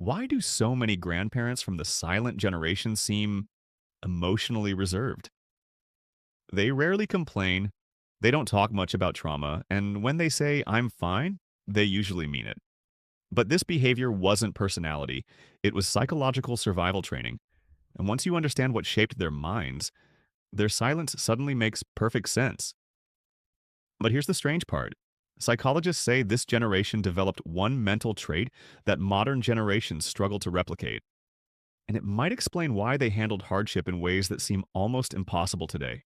Why do so many grandparents from the silent generation seem emotionally reserved? They rarely complain, they don't talk much about trauma, and when they say, "I'm fine," they usually mean it. But this behavior wasn't personality, it was psychological survival training. And once you understand what shaped their minds, their silence suddenly makes perfect sense. But here's the strange part. Psychologists say this generation developed one mental trait that modern generations struggle to replicate. And it might explain why they handled hardship in ways that seem almost impossible today.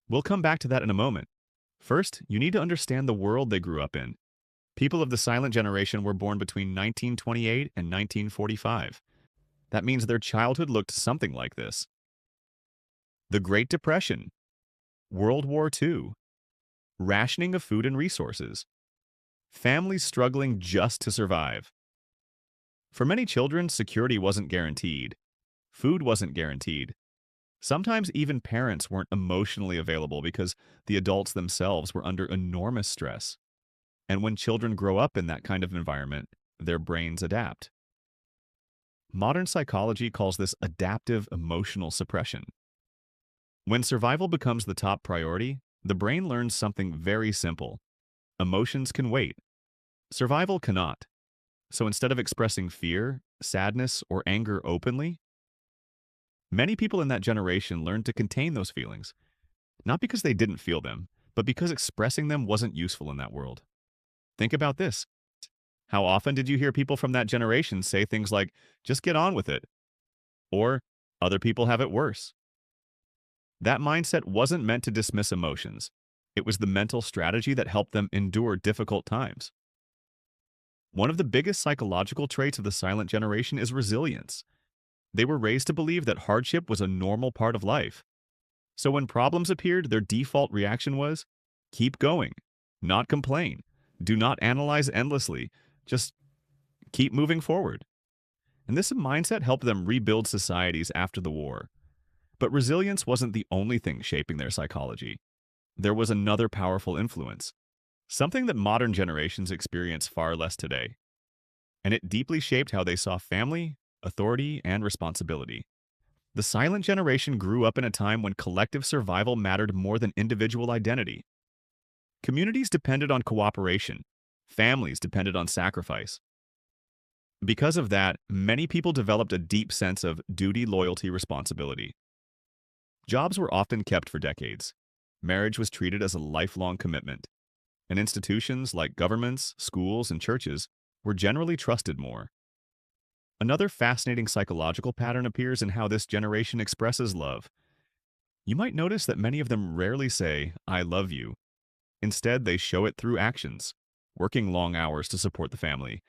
We'll come back to that in a moment. First, you need to understand the world they grew up in. People of the silent generation were born between 1928 and 1945. That means their childhood looked something like this: the Great Depression, World War II, rationing of food and resources, families struggling just to survive. For many children, security wasn't guaranteed. Food wasn't guaranteed. Sometimes even parents weren't emotionally available because the adults themselves were under enormous stress. And when children grow up in that kind of environment, their brains adapt. Modern psychology calls this adaptive emotional suppression. When survival becomes the top priority, the brain learns something very simple. Emotions can wait. Survival cannot. So instead of expressing fear, sadness, or anger openly, many people in that generation learned to contain those feelings, not because they didn't feel them, but because expressing them wasn't useful in that world. Think about this. How often did you hear people from that generation say things like, "just get on with it," or "other people have it worse"? That mindset wasn't meant to dismiss emotions. It was the mental strategy that helped them endure difficult times. One of the biggest psychological traits of the silent generation is resilience. They were raised to believe that hardship was a normal part of life. So when problems appeared, their default reaction was, keep going, not complain, do not analyze endlessly, just keep moving forward. And this mindset helped them rebuild societies after the war. But resilience wasn't the only thing shaping their psychology. There was another powerful influence, something that modern generations experience far less today. And it deeply shaped how they saw family, authority, and responsibility. The silent generation grew up in a time when collective survival mattered more than individual identity. Communities depended on cooperation. Families depended on sacrifice. Because of that, many people developed a deep sense of duty, loyalty, responsibility. Jobs were often kept for decades. Marriage was treated as a lifelong commitment. And institutions like governments, schools, and churches were generally trusted more. Another fascinating psychological pattern appears in how this generation expresses love. You might notice that many of them rarely say, "I love you." Instead, they show it through actions, working long hours to support the family,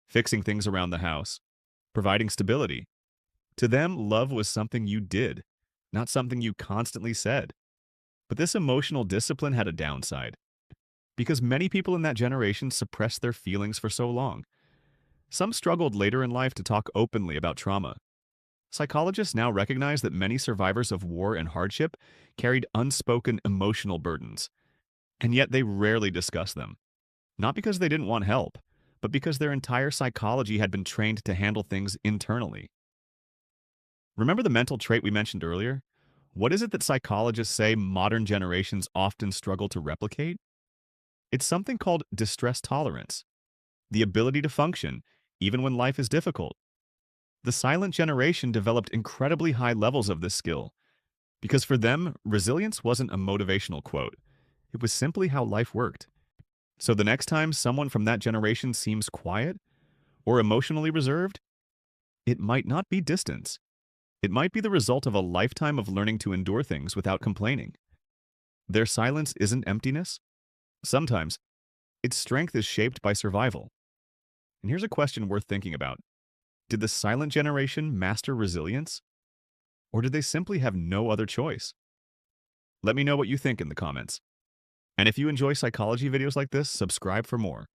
fixing things around the house, providing stability. To them, love was something you did, not something you constantly said. But this emotional discipline had a downside, because many people in that generation suppressed their feelings for so long. Some struggled later in life to talk openly about trauma. Psychologists now recognize that many survivors of war and hardship carried unspoken emotional burdens, and yet they rarely discuss them. Not because they didn't want help, but because their entire psychology had been trained to handle things internally. Remember the mental trait we mentioned earlier? What is it that psychologists say modern generations often struggle to replicate? It's something called distress tolerance, the ability to function, even when life is difficult. The silent generation developed incredibly high levels of this skill, because for them, resilience wasn't a motivational quote. It was simply how life worked. So the next time someone from that generation seems quiet or emotionally reserved, it might not be distance. It might be the result of a lifetime of learning to endure things without complaining. Their silence isn't emptiness. Sometimes, its strength is shaped by survival. And here's a question worth thinking about. Did the silent generation master resilience? Or did they simply have no other choice? Let me know what you think in the comments. And if you enjoy psychology videos like this, subscribe for more.